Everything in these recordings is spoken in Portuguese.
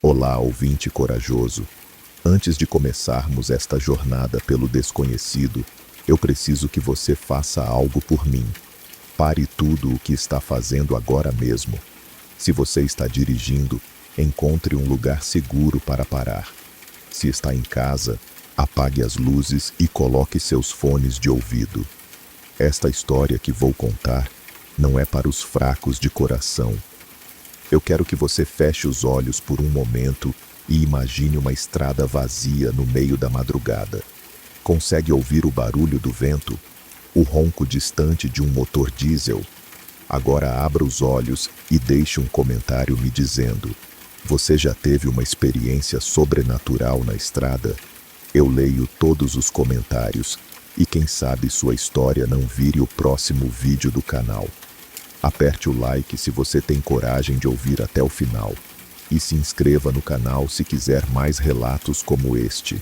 Olá, ouvinte corajoso. Antes de começarmos esta jornada pelo desconhecido, eu preciso que você faça algo por mim. Pare tudo o que está fazendo agora mesmo. Se você está dirigindo, encontre um lugar seguro para parar. Se está em casa, apague as luzes e coloque seus fones de ouvido. Esta história que vou contar não é para os fracos de coração. Eu quero que você feche os olhos por um momento e imagine uma estrada vazia no meio da madrugada. Consegue ouvir o barulho do vento? O ronco distante de um motor diesel? Agora abra os olhos e deixe um comentário me dizendo: você já teve uma experiência sobrenatural na estrada? Eu leio todos os comentários e quem sabe sua história não vire o próximo vídeo do canal. Aperte o like se você tem coragem de ouvir até o final. E se inscreva no canal se quiser mais relatos como este.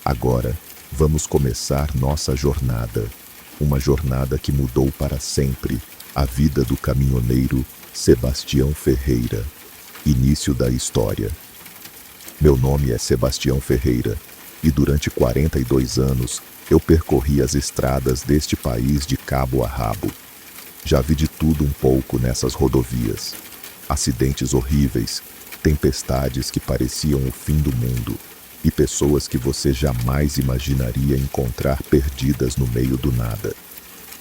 Agora, vamos começar nossa jornada. Uma jornada que mudou para sempre a vida do caminhoneiro Sebastião Ferreira. Início da história. Meu nome é Sebastião Ferreira e durante 42 anos eu percorri as estradas deste país de cabo a rabo. Já vi de tudo um pouco nessas rodovias. Acidentes horríveis, tempestades que pareciam o fim do mundo e pessoas que você jamais imaginaria encontrar perdidas no meio do nada.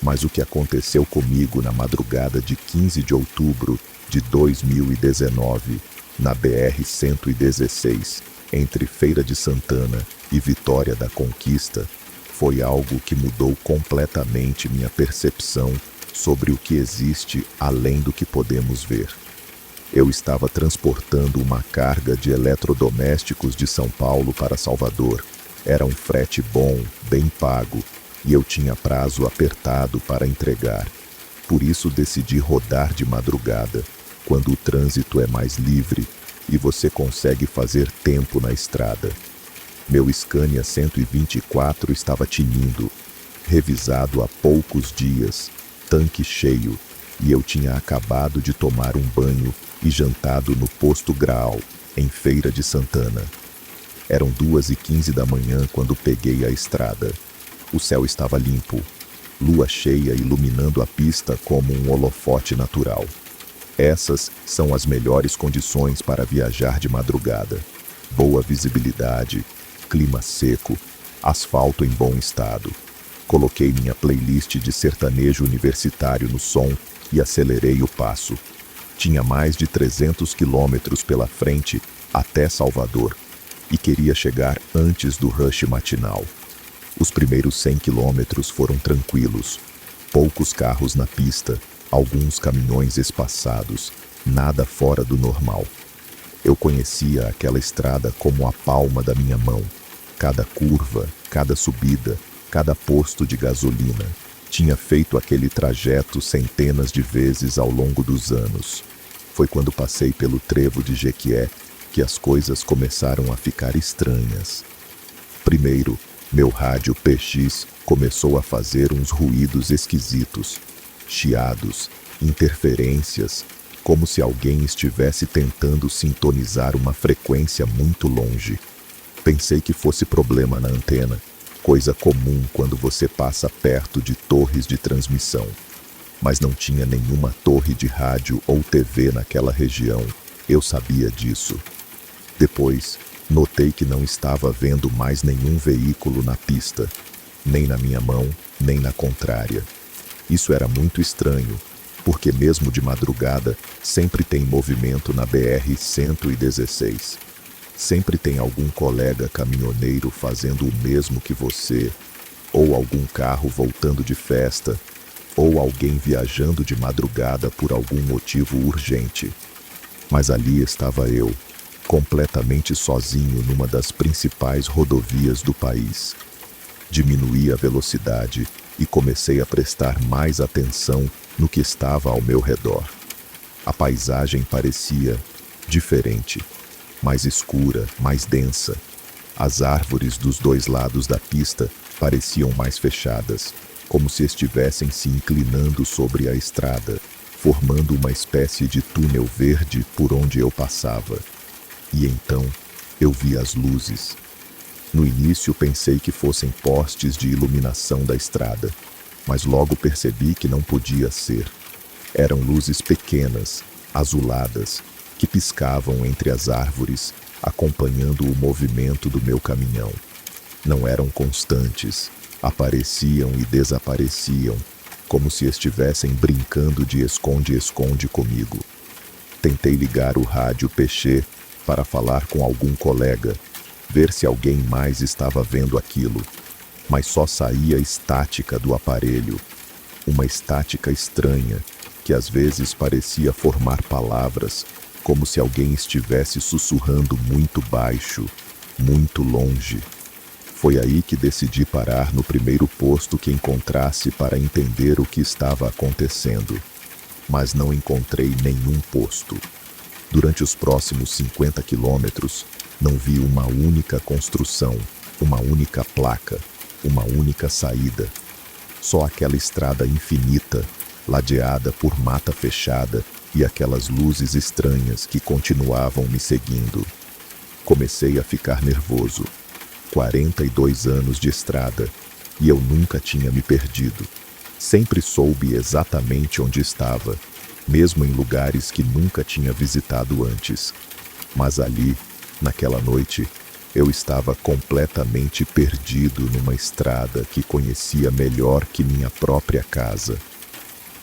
Mas o que aconteceu comigo na madrugada de 15 de outubro de 2019, na BR-116, entre Feira de Santana e Vitória da Conquista, foi algo que mudou completamente minha percepção sobre o que existe além do que podemos ver. Eu estava transportando uma carga de eletrodomésticos de São Paulo para Salvador. Era um frete bom, bem pago, e eu tinha prazo apertado para entregar. Por isso decidi rodar de madrugada, quando o trânsito é mais livre e você consegue fazer tempo na estrada. Meu Scania 124 estava tinindo, revisado há poucos dias, tanque cheio, e eu tinha acabado de tomar um banho e jantado no Posto Graal, em Feira de Santana. Eram 2h15 da manhã quando peguei a estrada. O céu estava limpo, lua cheia iluminando a pista como um holofote natural. Essas são as melhores condições para viajar de madrugada. Boa visibilidade, clima seco, asfalto em bom estado. Coloquei minha playlist de sertanejo universitário no som e acelerei o passo. Tinha mais de 300 quilômetros pela frente até Salvador e queria chegar antes do rush matinal. Os primeiros 100 quilômetros foram tranquilos. Poucos carros na pista, alguns caminhões espaçados, nada fora do normal. Eu conhecia aquela estrada como a palma da minha mão. Cada curva, cada subida, cada posto de gasolina. Tinha feito aquele trajeto centenas de vezes ao longo dos anos. Foi quando passei pelo trevo de Jequié que as coisas começaram a ficar estranhas. Primeiro, meu rádio PX começou a fazer uns ruídos esquisitos, chiados, interferências, como se alguém estivesse tentando sintonizar uma frequência muito longe. Pensei que fosse problema na antena, coisa comum quando você passa perto de torres de transmissão. Mas não tinha nenhuma torre de rádio ou TV naquela região, eu sabia disso. Depois, notei que não estava vendo mais nenhum veículo na pista, nem na minha mão, nem na contrária. Isso era muito estranho, porque mesmo de madrugada, sempre tem movimento na BR-116. Sempre tem algum colega caminhoneiro fazendo o mesmo que você, ou algum carro voltando de festa, ou alguém viajando de madrugada por algum motivo urgente. Mas ali estava eu, completamente sozinho numa das principais rodovias do país. Diminuí a velocidade e comecei a prestar mais atenção no que estava ao meu redor. A paisagem parecia diferente. Mais escura, mais densa. As árvores dos dois lados da pista pareciam mais fechadas, como se estivessem se inclinando sobre a estrada, formando uma espécie de túnel verde por onde eu passava. E então, eu vi as luzes. No início pensei que fossem postes de iluminação da estrada, mas logo percebi que não podia ser. Eram luzes pequenas, azuladas, que piscavam entre as árvores, acompanhando o movimento do meu caminhão. Não eram constantes, apareciam e desapareciam, como se estivessem brincando de esconde-esconde comigo. Tentei ligar o rádio Peixe para falar com algum colega, ver se alguém mais estava vendo aquilo, mas só saía estática do aparelho, uma estática estranha, que às vezes parecia formar palavras, como se alguém estivesse sussurrando muito baixo, muito longe. Foi aí que decidi parar no primeiro posto que encontrasse para entender o que estava acontecendo. Mas não encontrei nenhum posto. Durante os próximos 50 quilômetros, não vi uma única construção, uma única placa, uma única saída. Só aquela estrada infinita, ladeada por mata fechada e aquelas luzes estranhas que continuavam me seguindo. Comecei a ficar nervoso. 42 anos de estrada, e eu nunca tinha me perdido. Sempre soube exatamente onde estava, mesmo em lugares que nunca tinha visitado antes. Mas ali, naquela noite, eu estava completamente perdido numa estrada que conhecia melhor que minha própria casa.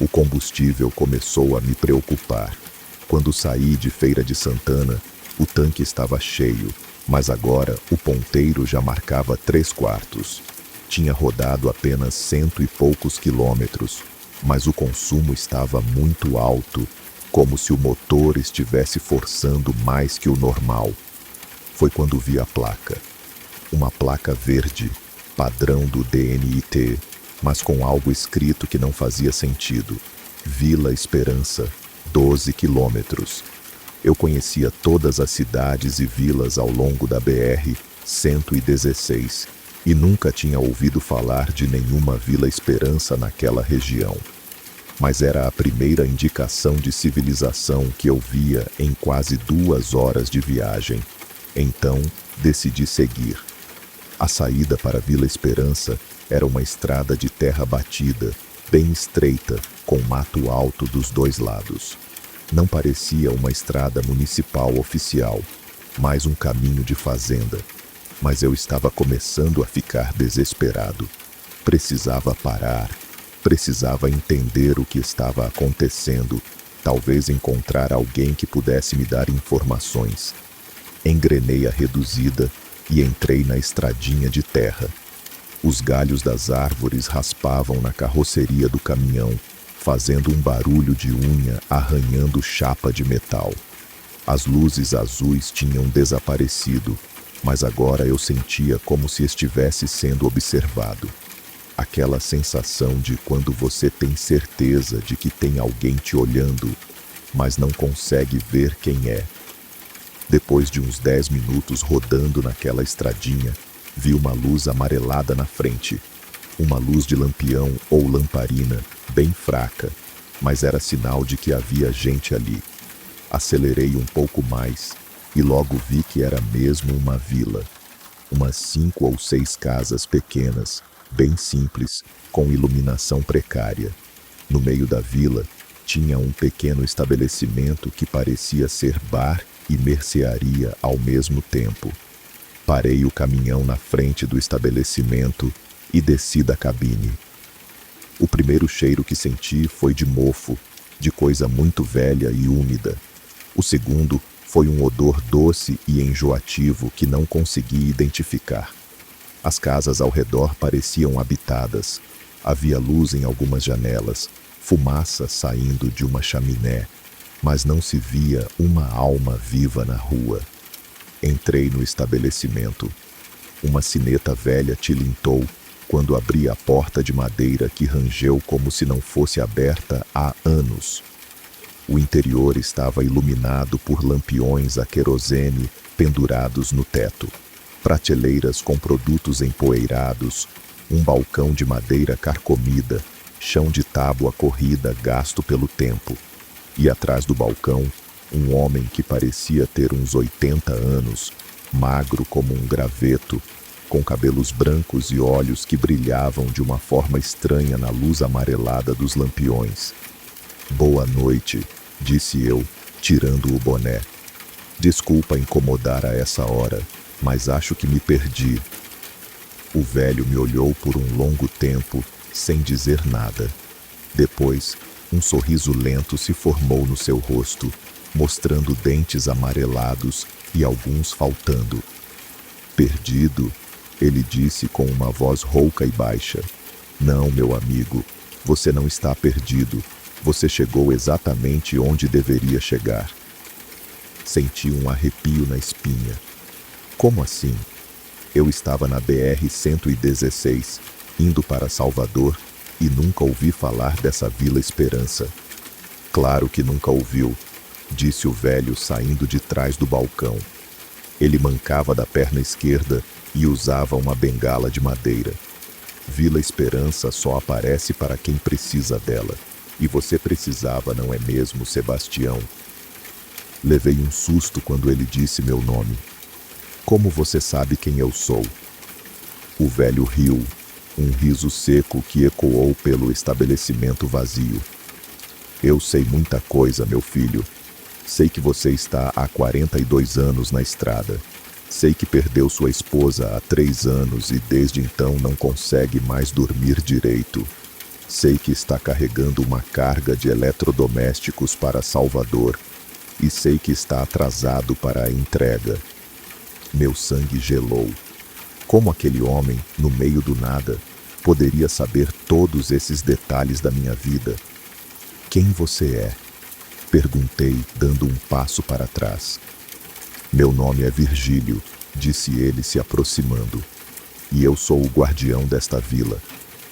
O combustível começou a me preocupar. Quando saí de Feira de Santana, o tanque estava cheio, mas agora o ponteiro já marcava 3/4. Tinha rodado apenas 100 e poucos quilômetros, mas o consumo estava muito alto, como se o motor estivesse forçando mais que o normal. Foi quando vi a placa. Uma placa verde, padrão do DNIT, mas com algo escrito que não fazia sentido. Vila Esperança, 12 quilômetros. Eu conhecia todas as cidades e vilas ao longo da BR-116 e nunca tinha ouvido falar de nenhuma Vila Esperança naquela região. Mas era a primeira indicação de civilização que eu via em quase 2 horas de viagem. Então, decidi seguir. A saída para Vila Esperança era uma estrada de terra batida, bem estreita, com mato alto dos 2 lados. Não parecia uma estrada municipal oficial, mais um caminho de fazenda. Mas eu estava começando a ficar desesperado. Precisava parar, precisava entender o que estava acontecendo, talvez encontrar alguém que pudesse me dar informações. Engrenei a reduzida e entrei na estradinha de terra. Os galhos das árvores raspavam na carroceria do caminhão, fazendo um barulho de unha arranhando chapa de metal. As luzes azuis tinham desaparecido, mas agora eu sentia como se estivesse sendo observado. Aquela sensação de quando você tem certeza de que tem alguém te olhando, mas não consegue ver quem é. Depois de uns 10 minutos rodando naquela estradinha, vi uma luz amarelada na frente. Uma luz de lampião ou lamparina, bem fraca, mas era sinal de que havia gente ali. Acelerei um pouco mais e logo vi que era mesmo uma vila. Umas 5 ou 6 casas pequenas, bem simples, com iluminação precária. No meio da vila, tinha um pequeno estabelecimento que parecia ser bar e mercearia ao mesmo tempo. Parei o caminhão na frente do estabelecimento e desci da cabine. O primeiro cheiro que senti foi de mofo, de coisa muito velha e úmida. O segundo foi um odor doce e enjoativo que não consegui identificar. As casas ao redor pareciam habitadas. Havia luz em algumas janelas, fumaça saindo de uma chaminé, mas não se via uma alma viva na rua. Entrei no estabelecimento. Uma sineta velha tilintou quando abri a porta de madeira que rangeu como se não fosse aberta há anos. O interior estava iluminado por lampiões a querosene pendurados no teto, prateleiras com produtos empoeirados, um balcão de madeira carcomida, chão de tábua corrida gasto pelo tempo, e atrás do balcão, Um homem que parecia ter uns 80 anos, magro como um graveto, com cabelos brancos e olhos que brilhavam de uma forma estranha na luz amarelada dos lampiões. "Boa noite", disse eu, tirando o boné. "Desculpa incomodar a essa hora, mas acho que me perdi." O velho me olhou por um longo tempo, sem dizer nada. Depois, um sorriso lento se formou no seu rosto, mostrando dentes amarelados e alguns faltando. "Perdido?" ele disse com uma voz rouca e baixa. "Não, meu amigo, você não está perdido. Você chegou exatamente onde deveria chegar." Senti um arrepio na espinha. Como assim? Eu estava na BR-116, indo para Salvador, e nunca ouvi falar dessa Vila Esperança. "Claro que nunca ouviu", disse o velho saindo de trás do balcão. Ele mancava da perna esquerda e usava uma bengala de madeira. "Vila Esperança só aparece para quem precisa dela. E você precisava, não é mesmo, Sebastião?" Levei um susto quando ele disse meu nome. "Como você sabe quem eu sou?" O velho riu, um riso seco que ecoou pelo estabelecimento vazio. "Eu sei muita coisa, meu filho. Sei que você está há 42 anos na estrada. Sei que perdeu sua esposa há 3 anos e desde então não consegue mais dormir direito. Sei que está carregando uma carga de eletrodomésticos para Salvador. E sei que está atrasado para a entrega." Meu sangue gelou. Como aquele homem, no meio do nada, poderia saber todos esses detalhes da minha vida? "Quem você é?" perguntei, dando um passo para trás. "Meu nome é Virgílio", disse ele se aproximando. "E eu sou o guardião desta vila.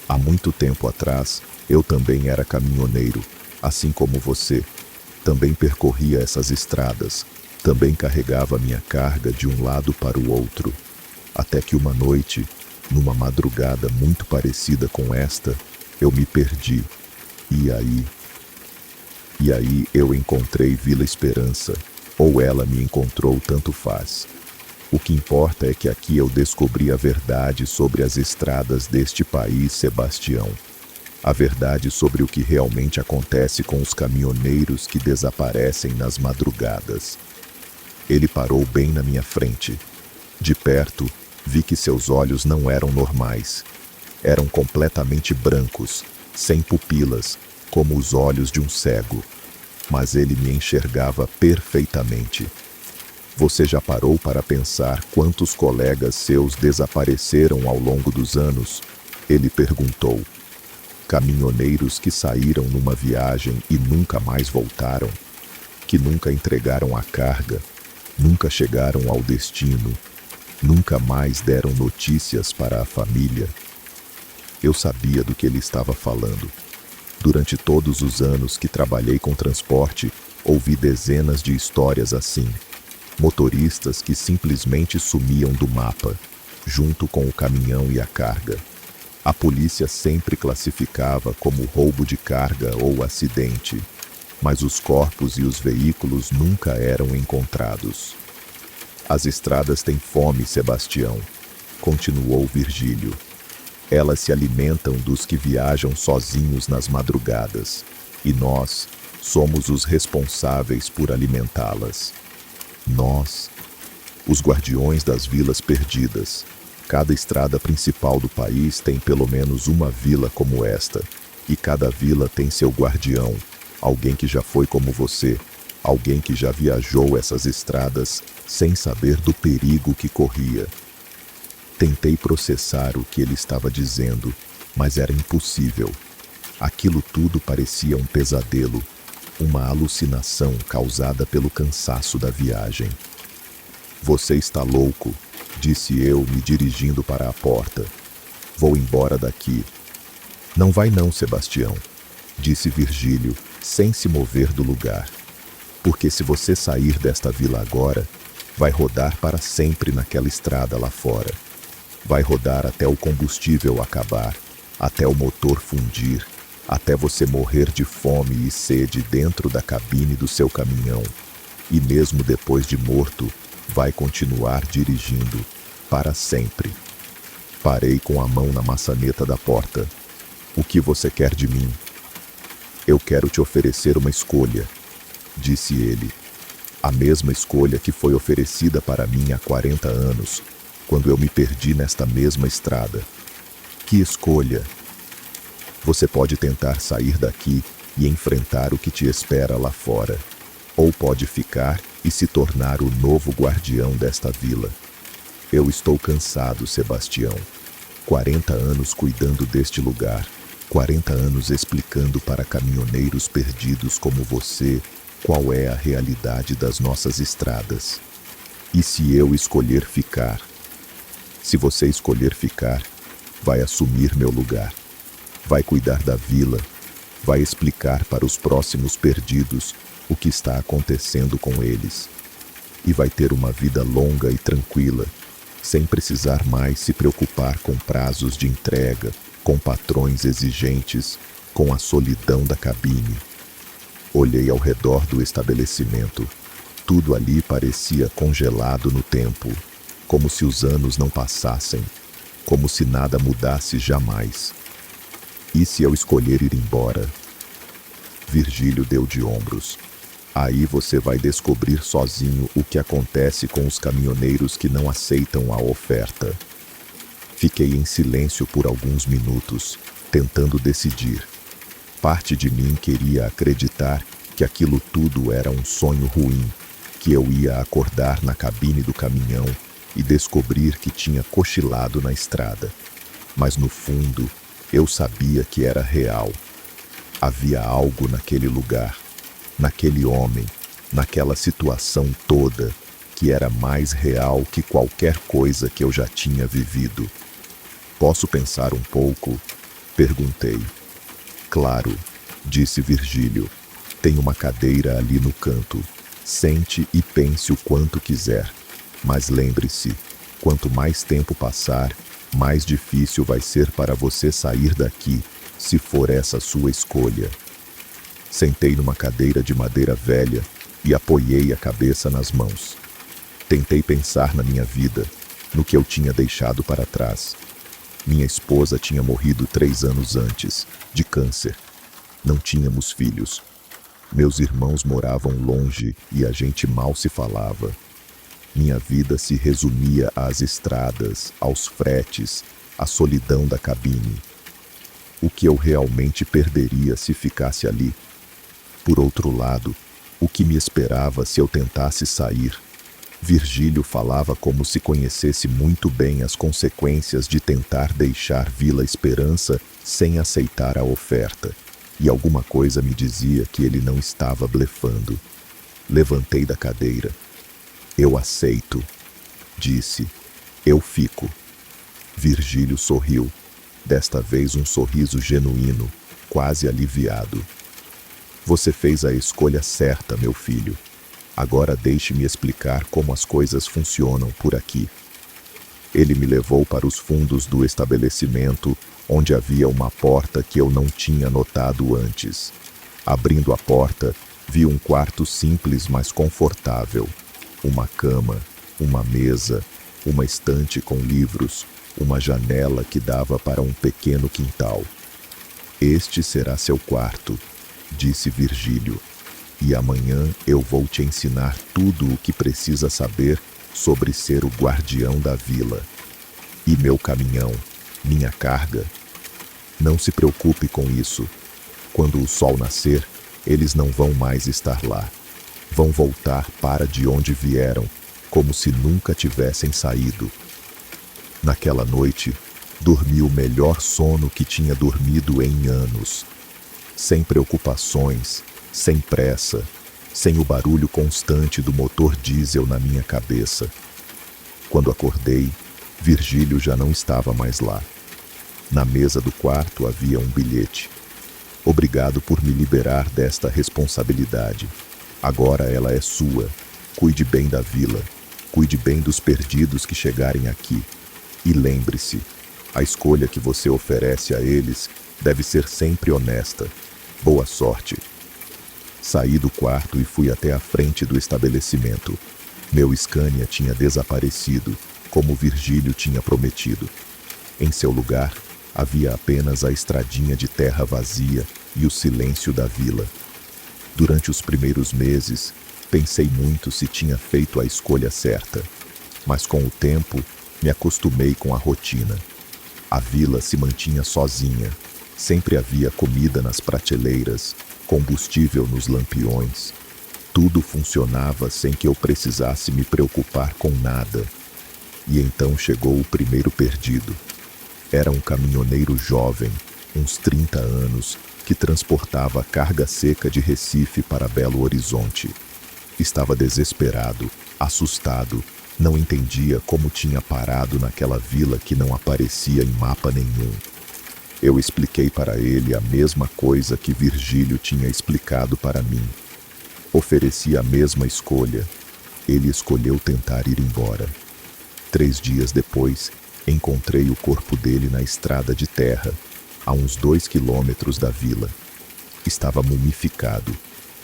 Há muito tempo atrás, eu também era caminhoneiro, assim como você. Também percorria essas estradas, também carregava minha carga de um lado para o outro. Até que uma noite, numa madrugada muito parecida com esta, eu me perdi. E aí eu encontrei Vila Esperança, ou ela me encontrou, tanto faz. O que importa é que aqui eu descobri a verdade sobre as estradas deste país, Sebastião. A verdade sobre o que realmente acontece com os caminhoneiros que desaparecem nas madrugadas." Ele parou bem na minha frente. De perto, vi que seus olhos não eram normais. Eram completamente brancos, sem pupilas, como os olhos de um cego. Mas ele me enxergava perfeitamente. "Você já parou para pensar quantos colegas seus desapareceram ao longo dos anos?" ele perguntou. "Caminhoneiros que saíram numa viagem e nunca mais voltaram, que nunca entregaram a carga, nunca chegaram ao destino, nunca mais deram notícias para a família." Eu sabia do que ele estava falando. Durante todos os anos que trabalhei com transporte, ouvi dezenas de histórias assim. Motoristas que simplesmente sumiam do mapa, junto com o caminhão e a carga. A polícia sempre classificava como roubo de carga ou acidente, mas os corpos e os veículos nunca eram encontrados. "As estradas têm fome, Sebastião", continuou Virgílio. "Elas se alimentam dos que viajam sozinhos nas madrugadas, e nós somos os responsáveis por alimentá-las. Nós, os guardiões das vilas perdidas. Cada estrada principal do país tem pelo menos uma vila como esta, e cada vila tem seu guardião, alguém que já foi como você, alguém que já viajou essas estradas sem saber do perigo que corria." Tentei processar o que ele estava dizendo, mas era impossível. Aquilo tudo parecia um pesadelo, uma alucinação causada pelo cansaço da viagem. "Você está louco", disse eu, me dirigindo para a porta. "Vou embora daqui." "Não vai não, Sebastião", disse Virgílio, sem se mover do lugar. "Porque se você sair desta vila agora, vai rodar para sempre naquela estrada lá fora. Vai rodar até o combustível acabar, até o motor fundir, até você morrer de fome e sede dentro da cabine do seu caminhão. e mesmo depois de morto, vai continuar dirigindo, para sempre. Parei com a mão na maçaneta da porta. O que você quer de mim? Eu quero te oferecer uma escolha, disse ele. A mesma escolha que foi oferecida para mim há 40 anos, quando eu me perdi nesta mesma estrada. Que escolha? Você pode tentar sair daqui e enfrentar o que te espera lá fora, ou pode ficar e se tornar o novo guardião desta vila. Eu estou cansado, Sebastião. 40 anos cuidando deste lugar, 40 anos explicando para caminhoneiros perdidos como você qual é a realidade das nossas estradas. E se eu escolher ficar? Se você escolher ficar, vai assumir meu lugar, vai cuidar da vila, vai explicar para os próximos perdidos o que está acontecendo com eles. E vai ter uma vida longa e tranquila, sem precisar mais se preocupar com prazos de entrega, com patrões exigentes, com a solidão da cabine. Olhei ao redor do estabelecimento. Tudo ali parecia congelado no tempo, como se os anos não passassem, como se nada mudasse jamais. E se eu escolher ir embora? Virgílio deu de ombros. Aí você vai descobrir sozinho o que acontece com os caminhoneiros que não aceitam a oferta. Fiquei em silêncio por alguns minutos, tentando decidir. Parte de mim queria acreditar que aquilo tudo era um sonho ruim, que eu ia acordar na cabine do caminhão e descobrir que tinha cochilado na estrada. Mas no fundo, eu sabia que era real. Havia algo naquele lugar, naquele homem, naquela situação toda, que era mais real que qualquer coisa que eu já tinha vivido. Posso pensar um pouco? Perguntei. Claro, disse Virgílio. Tem uma cadeira ali no canto. Sente e pense o quanto quiser. Mas lembre-se, quanto mais tempo passar, mais difícil vai ser para você sair daqui, se for essa sua escolha. Sentei numa cadeira de madeira velha e apoiei a cabeça nas mãos. Tentei pensar na minha vida, no que eu tinha deixado para trás. Minha esposa tinha morrido 3 anos antes, de câncer. Não tínhamos filhos. Meus irmãos moravam longe e a gente mal se falava. Minha vida se resumia às estradas, aos fretes, à solidão da cabine. O que eu realmente perderia se ficasse ali? Por outro lado, o que me esperava se eu tentasse sair? Virgílio falava como se conhecesse muito bem as consequências de tentar deixar Vila Esperança sem aceitar a oferta, e alguma coisa me dizia que ele não estava blefando. Levantei da cadeira. Eu aceito, disse. Eu fico. Virgílio sorriu, desta vez um sorriso genuíno, quase aliviado. Você fez a escolha certa, meu filho. Agora deixe-me explicar como as coisas funcionam por aqui. Ele me levou para os fundos do estabelecimento, onde havia uma porta que eu não tinha notado antes. Abrindo a porta, vi um quarto simples, mas confortável. Uma cama, uma mesa, uma estante com livros, uma janela que dava para um pequeno quintal. Este será seu quarto, disse Virgílio. E amanhã eu vou te ensinar tudo o que precisa saber sobre ser o guardião da vila. E meu caminhão, minha carga? Não se preocupe com isso. Quando o sol nascer, eles não vão mais estar lá. Vão voltar para de onde vieram, como se nunca tivessem saído. Naquela noite, dormi o melhor sono que tinha dormido em anos. Sem preocupações, sem pressa, sem o barulho constante do motor diesel na minha cabeça. Quando acordei, Virgílio já não estava mais lá. Na mesa do quarto havia um bilhete. Obrigado por me liberar desta responsabilidade. Agora ela é sua. Cuide bem da vila. Cuide bem dos perdidos que chegarem aqui. E lembre-se, a escolha que você oferece a eles deve ser sempre honesta. Boa sorte. Saí do quarto e fui até a frente do estabelecimento. Meu Scania tinha desaparecido, como Virgílio tinha prometido. Em seu lugar, havia apenas a estradinha de terra vazia e o silêncio da vila. Durante os primeiros meses, pensei muito se tinha feito a escolha certa, mas com o tempo, me acostumei com a rotina. A vila se mantinha sozinha, sempre havia comida nas prateleiras, combustível nos lampiões. Tudo funcionava sem que eu precisasse me preocupar com nada. E então chegou o primeiro perdido. Era um caminhoneiro jovem, uns 30 anos, que transportava carga seca de Recife para Belo Horizonte. Estava desesperado, assustado, não entendia como tinha parado naquela vila que não aparecia em mapa nenhum. Eu expliquei para ele a mesma coisa que Virgílio tinha explicado para mim. Ofereci a mesma escolha. Ele escolheu tentar ir embora. 3 dias depois, encontrei o corpo dele na estrada de terra, a uns 2 quilômetros da vila. Estava mumificado,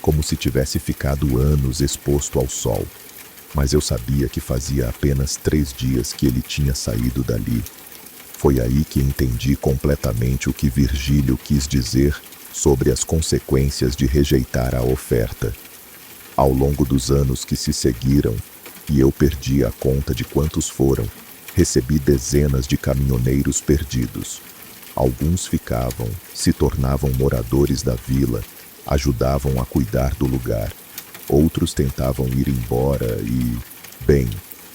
como se tivesse ficado anos exposto ao sol. Mas eu sabia que fazia apenas 3 dias que ele tinha saído dali. Foi aí que entendi completamente o que Virgílio quis dizer sobre as consequências de rejeitar a oferta. Ao longo dos anos que se seguiram, e eu perdi a conta de quantos foram, recebi dezenas de caminhoneiros perdidos. Alguns ficavam, se tornavam moradores da vila, ajudavam a cuidar do lugar. Outros tentavam ir embora e, bem,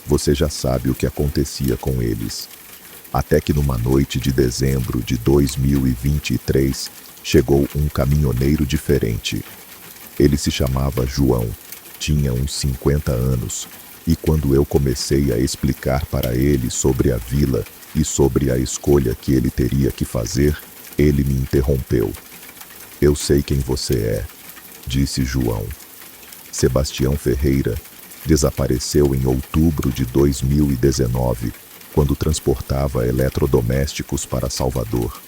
você já sabe o que acontecia com eles. Até que numa noite de dezembro de 2023, chegou um caminhoneiro diferente. Ele se chamava João, tinha uns 50 anos, e quando eu comecei a explicar para ele sobre a vila e sobre a escolha que ele teria que fazer, ele me interrompeu. Eu sei quem você é, disse João. Sebastião Ferreira desapareceu em outubro de 2019, quando transportava eletrodomésticos para Salvador.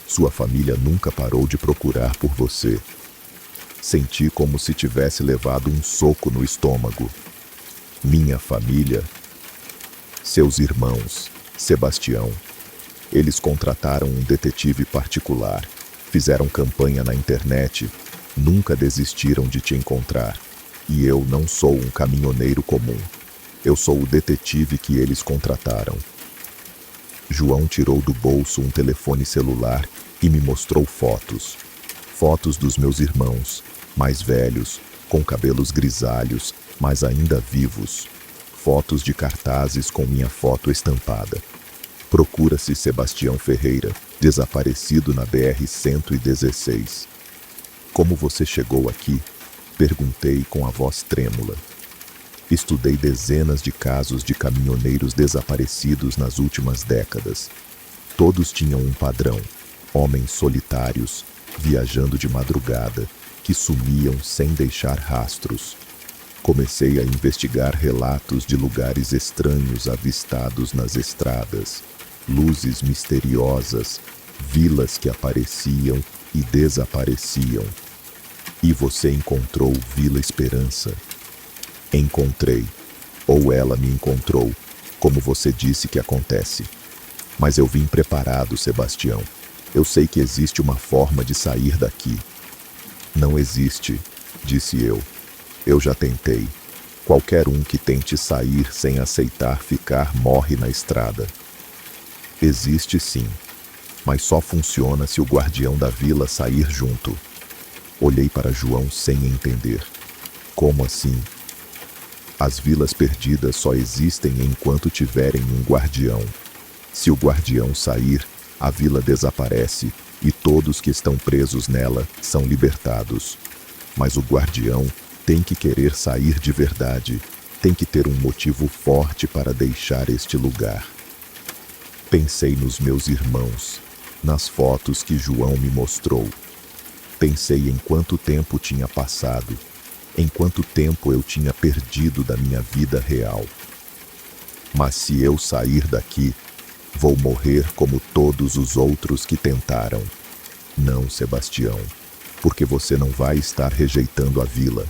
Sua família nunca parou de procurar por você. Senti como se tivesse levado um soco no estômago. Minha família? Seus irmãos, Sebastião. Eles contrataram um detetive particular, fizeram campanha na internet, nunca desistiram de te encontrar. E eu não sou um caminhoneiro comum. Eu sou o detetive que eles contrataram. João tirou do bolso um telefone celular e me mostrou fotos. Fotos dos meus irmãos, mais velhos, com cabelos grisalhos, mas ainda vivos. Fotos de cartazes com minha foto estampada. Procura-se Sebastião Ferreira, desaparecido na BR-116. Como você chegou aqui? Perguntei com a voz trêmula. Estudei dezenas de casos de caminhoneiros desaparecidos nas últimas décadas. Todos tinham um padrão: homens solitários, viajando de madrugada, que sumiam sem deixar rastros. Comecei a investigar relatos de lugares estranhos avistados nas estradas, luzes misteriosas, vilas que apareciam e desapareciam. E você encontrou Vila Esperança? Encontrei. Ou ela me encontrou, como você disse que acontece. Mas eu vim preparado, Sebastião. Eu sei que existe uma forma de sair daqui. Não existe, disse eu. Eu já tentei. Qualquer um que tente sair sem aceitar ficar morre na estrada. Existe sim, mas só funciona se o guardião da vila sair junto. Olhei para João sem entender. Como assim? As vilas perdidas só existem enquanto tiverem um guardião. Se o guardião sair, a vila desaparece e todos que estão presos nela são libertados. Mas o guardião tem que querer sair de verdade, tem que ter um motivo forte para deixar este lugar. Pensei nos meus irmãos, nas fotos que João me mostrou. Pensei em quanto tempo tinha passado, em quanto tempo eu tinha perdido da minha vida real. Mas se eu sair daqui, vou morrer como todos os outros que tentaram. Não, Sebastião. porque você não vai estar rejeitando a vila.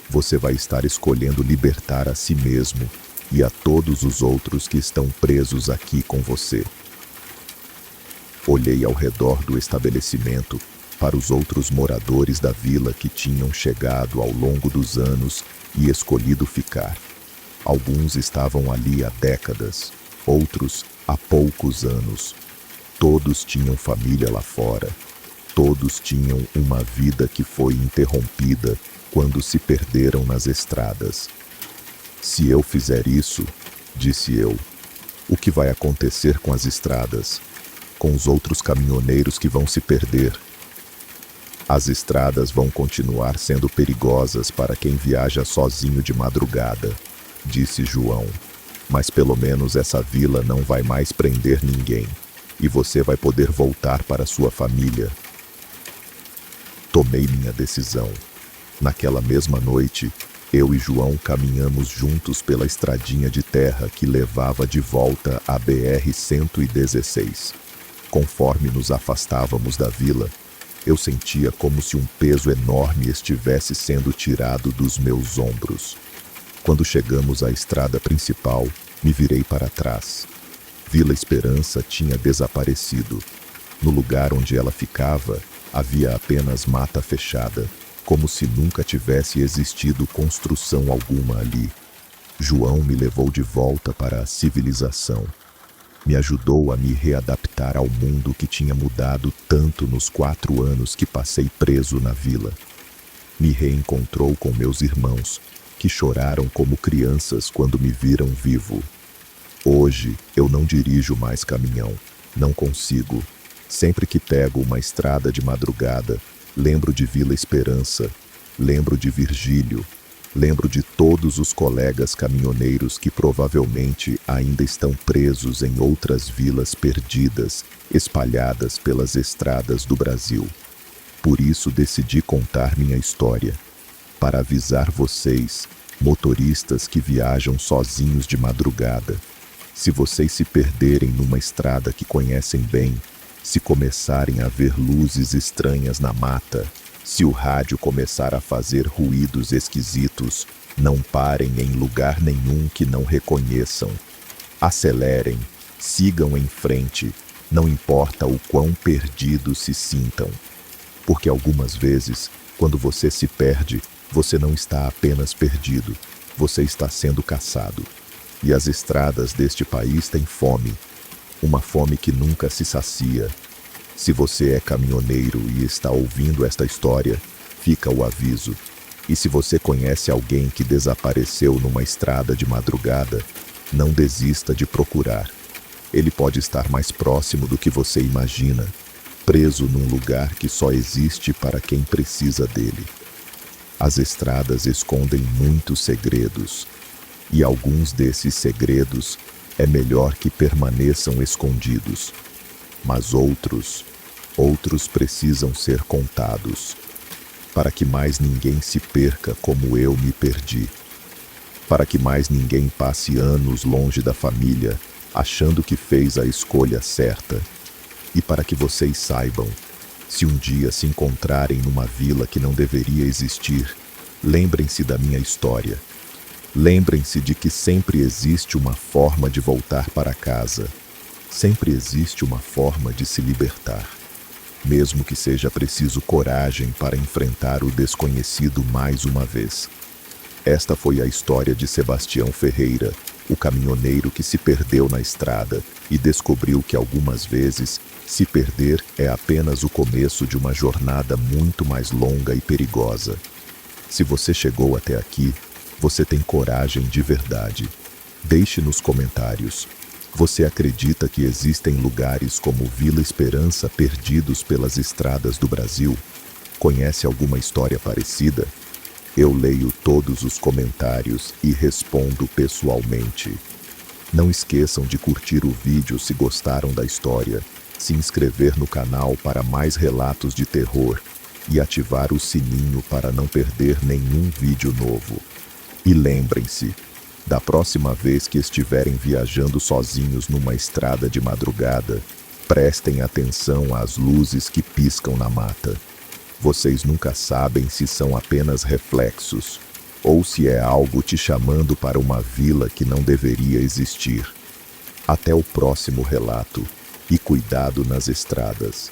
Você vai estar escolhendo libertar a si mesmo e a todos os outros que estão presos aqui com você. Olhei ao redor do estabelecimento para os outros moradores da vila que tinham chegado ao longo dos anos e escolhido ficar. Alguns estavam ali há décadas, outros há poucos anos. Todos tinham família lá fora. Todos tinham uma vida que foi interrompida quando se perderam nas estradas. Se eu fizer isso, disse eu, o que vai acontecer com as estradas? Com os outros caminhoneiros que vão se perder? As estradas vão continuar sendo perigosas para quem viaja sozinho de madrugada, disse João. Mas pelo menos essa vila não vai mais prender ninguém, e você vai poder voltar para sua família. Tomei minha decisão. Naquela mesma noite, eu e João caminhamos juntos pela estradinha de terra que levava de volta à BR-116. Conforme nos afastávamos da vila, eu sentia como se um peso enorme estivesse sendo tirado dos meus ombros. Quando chegamos à estrada principal, me virei para trás. Vila Esperança tinha desaparecido. No lugar onde ela ficava, havia apenas mata fechada, como se nunca tivesse existido construção alguma ali. João me levou de volta para a civilização. Me ajudou a me readaptar ao mundo que tinha mudado tanto nos 4 anos que passei preso na vila. Me reencontrou com meus irmãos, que choraram como crianças quando me viram vivo. Hoje, eu não dirijo mais caminhão. Não consigo. Sempre que pego uma estrada de madrugada, lembro de Vila Esperança, lembro de Virgílio, lembro de todos os colegas caminhoneiros que provavelmente ainda estão presos em outras vilas perdidas, espalhadas pelas estradas do Brasil. Por isso decidi contar minha história, para avisar vocês, motoristas que viajam sozinhos de madrugada. Se vocês se perderem numa estrada que conhecem bem, se começarem a ver luzes estranhas na mata, se o rádio começar a fazer ruídos esquisitos, não parem em lugar nenhum que não reconheçam. Acelerem, sigam em frente, não importa o quão perdidos se sintam. Porque algumas vezes, quando você se perde, você não está apenas perdido, você está sendo caçado. E as estradas deste país têm fome, uma fome que nunca se sacia. Se você é caminhoneiro e está ouvindo esta história, fica o aviso. E se você conhece alguém que desapareceu numa estrada de madrugada, não desista de procurar. Ele pode estar mais próximo do que você imagina, preso num lugar que só existe para quem precisa dele. As estradas escondem muitos segredos, e alguns desses segredos é melhor que permaneçam escondidos. Mas outros precisam ser contados, para que mais ninguém se perca como eu me perdi, para que mais ninguém passe anos longe da família, achando que fez a escolha certa, e para que vocês saibam, se um dia se encontrarem numa vila que não deveria existir, lembrem-se da minha história. Lembrem-se de que sempre existe uma forma de voltar para casa. Sempre existe uma forma de se libertar. Mesmo que seja preciso coragem para enfrentar o desconhecido mais uma vez. Esta foi a história de Sebastião Ferreira, o caminhoneiro que se perdeu na estrada e descobriu que algumas vezes se perder é apenas o começo de uma jornada muito mais longa e perigosa. Se você chegou até aqui, você tem coragem de verdade. Deixe nos comentários. Você acredita que existem lugares como Vila Esperança perdidos pelas estradas do Brasil? Conhece alguma história parecida? Eu leio todos os comentários e respondo pessoalmente. Não esqueçam de curtir o vídeo se gostaram da história, se inscrever no canal para mais relatos de terror e ativar o sininho para não perder nenhum vídeo novo. E lembrem-se, da próxima vez que estiverem viajando sozinhos numa estrada de madrugada, prestem atenção às luzes que piscam na mata. Vocês nunca sabem se são apenas reflexos ou se é algo te chamando para uma vila que não deveria existir. Até o próximo relato e cuidado nas estradas.